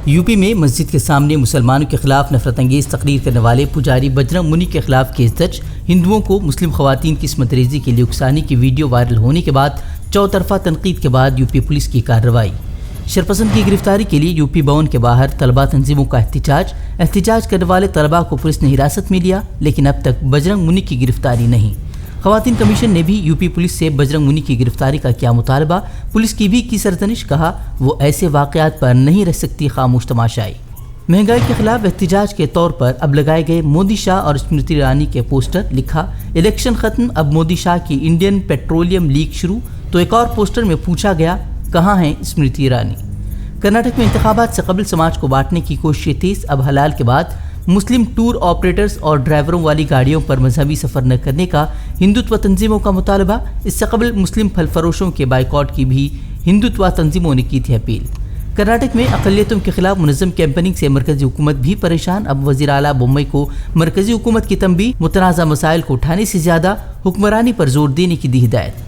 UP میں مسجد کے سامنے مسلمانوں کے خلاف نفرت انگیز تقریر کرنے والے پجاری بجرنگ منی کے خلاف کیس درج۔ ہندوؤں کو مسلم خواتین کی عصمت ریزی کے لیے اکسانے کی ویڈیو وائرل ہونے کے بعد چوطرفہ تنقید کے بعد یوپی پولیس کی کارروائی۔ شرپسند کی گرفتاری کے لیے یوپی بھون کے باہر طلبہ تنظیموں کا احتجاج کرنے والے طلبہ کو پولیس نے حراست میں لیا، لیکن اب تک بجرنگ منی کی گرفتاری نہیں۔ خواتین کمیشن نے بھی یوپی پولیس سے بجرنگ منی کی گرفتاری کا کیا مطالبہ، پولیس کی بھی کی سرزنش، کہا وہ ایسے واقعات پر نہیں رہ سکتی خاموش تماشائی۔ مہنگائی کے خلاف احتجاج کے طور پر اب لگائے گئے مودی شاہ اور اسمرتی ایرانی کے پوسٹر، لکھا الیکشن ختم اب مودی شاہ کی انڈین پیٹرولیم لیک شروع، تو ایک اور پوسٹر میں پوچھا گیا کہاں ہیں اسمرتی ایرانی۔ کرناٹک میں انتخابات سے قبل سماج کو بانٹنے کی کوششیں تیز، اب حلال کے بعد مسلم ٹور آپریٹرز اور ڈرائیوروں والی گاڑیوں پر مذہبی سفر نہ کرنے کا ہندوتوا تنظیموں کا مطالبہ۔ اس سے قبل مسلم پھل فروشوں کے بائیکاٹ کی بھی ہندوتوا تنظیموں نے کی تھی اپیل۔ کرناٹک میں اقلیتوں کے خلاف منظم کیمپیننگ سے مرکزی حکومت بھی پریشان، اب وزیر اعلیٰ بمبئی کو مرکزی حکومت کی تنبیہ، متنازع مسائل کو اٹھانے سے زیادہ حکمرانی پر زور دینے کی دی ہدایت۔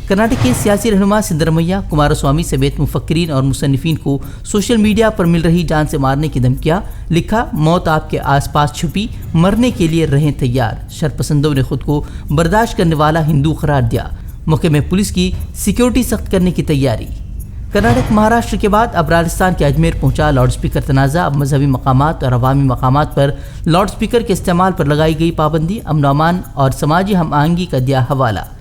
کرناٹک کے سیاسی رہنما سدرامیا کمار سوامی سمیت مفکرین اور مصنفین کو سوشل میڈیا پر مل رہی جان سے مارنے کی دھمکیاں، لکھا موت آپ کے آس پاس چھپی، مرنے کے لیے رہیں تیار۔ شرپسندوں نے خود کو برداشت کرنے والا ہندو قرار دیا، موقع میں پولیس کی سیکیورٹی سخت کرنے کی تیاری۔ کرناٹک مہاراشٹر کے بعد اب راجستھان کے اجمیر پہنچا لاؤڈ اسپیکر تنازع، اب مذہبی مقامات اور عوامی مقامات پر لاؤڈ اسپیکر کے استعمال پر لگائی گئی پابندی، امن و امان اور سماجی ہم آہنگی کا دیا حوالہ۔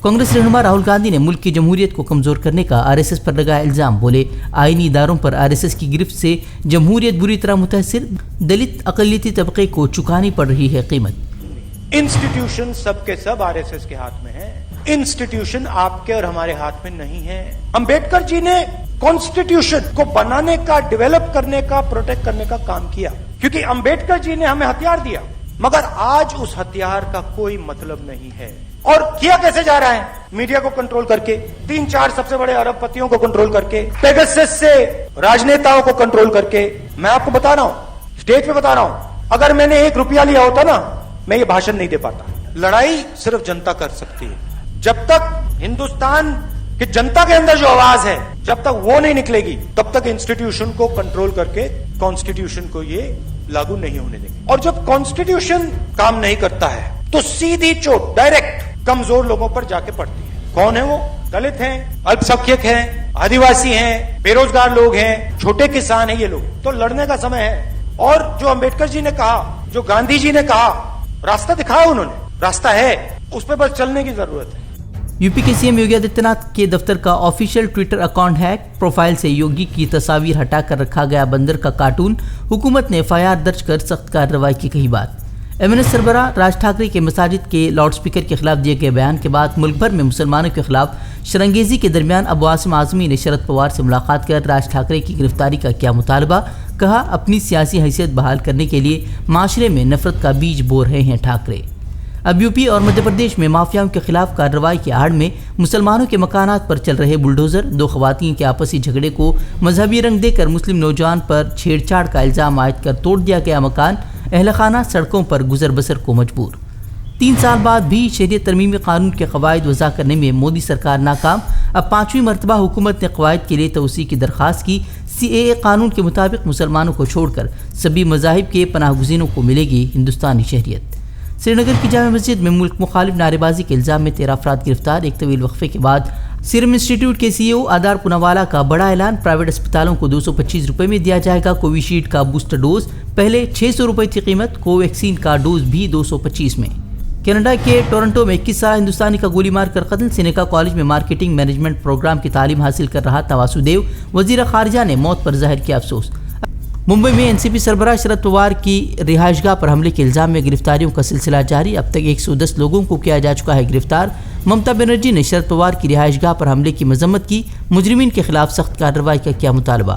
کانگریس رہنما راہل گاندھی نے ملک کی جمہوریت کو کمزور کرنے کا آر ایس ایس پر لگایا الزام، بولے آئینی اداروں پر آر ایس ایس کی گرفت سے جمہوریت بری طرح متاثر، دلت اقلیتی طبقے کو چکانی پڑ رہی ہے قیمت۔ انسٹیٹیوشن سب کے سب آر ایس ایس کے ہاتھ میں ہیں، انسٹیٹیوشن آپ کے اور ہمارے ہاتھ میں نہیں ہے۔ امبیڈکر جی نے کانسٹیٹیوشن کو بنانے کا، ڈیولپ کرنے کا، پروٹیکٹ کرنے کا کام کیا، کیونکہ امبیڈکر جی نے ہمیں ہتھیار دیا، مگر آج اس ہتھیار کا کوئی مطلب نہیں ہے۔ اور کیا کیسے جا رہا ہے؟ میڈیا کو کنٹرول کر کے، 3-4 سب سے بڑے ارب پتیوں کو کنٹرول کر کے، پیگسس سے راجنیتاؤں کو کنٹرول کر کے۔ میں آپ کو بتا رہا ہوں، اسٹیج پہ بتا رہا ہوں، اگر میں نے 1 روپیہ لیا ہوتا نا، میں یہ بھاشن نہیں دے پاتا۔ لڑائی صرف جنتا کر سکتی ہے۔ جب تک ہندوستان کی جنتا کے اندر جو آواز ہے، جب تک وہ نہیں نکلے گی، تب تک انسٹیٹیوشن کو کنٹرول کر کے کانسٹیٹیوشن کو یہ لاگو نہیں ہونے دیں گے۔ اور جب کانسٹیٹیوشن کام نہیں کرتا ہے تو سیدھی چوٹ ڈائریکٹ کمزور لوگوں پر جا کے پڑتی ہے۔ کون ہے وہ؟ دلت ہیں، الپسنکھیک ہیں، آدیواسی ہیں، بے روزگار لوگ ہیں، چھوٹے کسان ہیں، یہ لوگ تو لڑنے کا سمے ہے۔ اور جو امبیڈکر جی نے کہا، جو گاندھی جی نے کہا، راستہ دکھایا انہوں نے، راستہ ہے، اس پہ بس چلنے کی ضرورت ہے۔ یو پی کے سی ایم یوگی آدتیہ ناتھ کے دفتر کا official Twitter account hack, profile سے یوگی کی تصاویر ہٹا کر رکھا گیا بندر کا کارٹون، حکومت نے ایف آئی آر درج کر سخت کارروائی کی کہی بات۔ ایم این ایس سربراہ راج ٹھاکرے کے مساجد کے لاؤڈ اسپیکر کے خلاف دیے گئے بیان کے بعد ملک بھر میں مسلمانوں کے خلاف شرنگیزی کے درمیان اب عاصم اعظمی نے شرد پوار سے ملاقات کر راج ٹھاکرے کی گرفتاری کا کیا مطالبہ، کہا اپنی سیاسی حیثیت بحال کرنے کے لیے معاشرے میں نفرت کا بیج بو رہے ہیں ٹھاکرے۔ اب یو پی اور مدھیہ پردیش میں مافیاؤں کے خلاف کارروائی کی آڑ میں مسلمانوں کے مکانات پر چل رہے بلڈوزر، 2 خواتین کے آپسی جھگڑے کو مذہبی رنگ دے کر مسلم نوجوان پر چھیڑ چھاڑ کا الزام عائد کر توڑ دیا گیا مکان، اہل خانہ سڑکوں پر گزر بسر کو مجبور۔ 3 سال بعد بھی شہریت ترمیمی قانون کے قواعد وضع کرنے میں مودی سرکار ناکام، اب 5ویں مرتبہ حکومت نے قواعد کے لیے توسیع کی درخواست کی۔ سی اے اے قانون کے مطابق مسلمانوں کو چھوڑ کر سبھی مذاہب کے پناہ گزینوں کو ملے گی ہندوستانی شہریت۔ سری نگر کی جامع مسجد میں ملک مخالف نعرے بازی کے الزام میں 13 افراد گرفتار، ایک طویل وقفے کے بعد سیرم انسٹیٹیوٹ کے سی ای او آدار پوناوالا کا بڑا اعلان، پرائیویٹ اسپتالوں کو 225 روپے میں دیا جائے گا کووی شیلڈ کا بوسٹر ڈوز، پہلے 600 روپے تھی قیمت، کو ویکسین کا ڈوز بھی 225 میں۔ کینیڈا کے ٹورنٹو میں 21 سالہ ہندوستانی کا گولی مار کر قتل، سینیکا کالج میں مارکیٹنگ مینجمنٹ پروگرام کی تعلیم حاصل کر رہا تھا واسودیو، وزیر خارجہ نے موت پر ظاہر کیا افسوس۔ ممبئی میں این سی پی سربراہ شرد پوار کی رہائش گاہ پر حملے کے الزام میں گرفتاریوں کا سلسلہ جاری، اب تک 110 لوگوں کو کیا جا چکا ہے گرفتار۔ ممتا بنرجی نے شرد پوار کی رہائش گاہ پر حملے کی مذمت کی، مجرمین کے خلاف سخت کارروائی کا کیا مطالبہ۔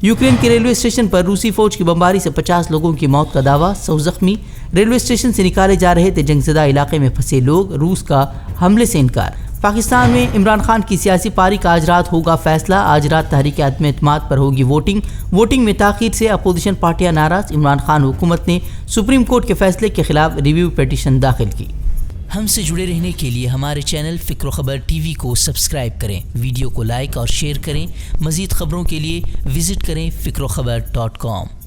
یوکرین کے ریلوے اسٹیشن پر روسی فوج کی بمباری سے 50 لوگوں کی موت کا دعویٰ، 100 زخمی، ریلوے اسٹیشن سے نکالے جا رہے تھے جنگ زدہ علاقے میں پھنسے لوگ، روس کا حملے سے انکار۔ پاکستان میں عمران خان کی سیاسی پاری کا آج رات ہوگا فیصلہ، آج رات تحریک عدم اعتماد پر ہوگی ووٹنگ میں تاخیر سے اپوزیشن پارٹیاں ناراض، عمران خان حکومت نے سپریم کورٹ کے فیصلے کے خلاف ریویو پیٹیشن داخل کی۔ ہم سے جڑے رہنے کے لیے ہمارے چینل فکر و خبر ٹی وی کو سبسکرائب کریں، ویڈیو کو لائک اور شیئر کریں۔ مزید خبروں کے لیے وزٹ کریں فکروخبر.com۔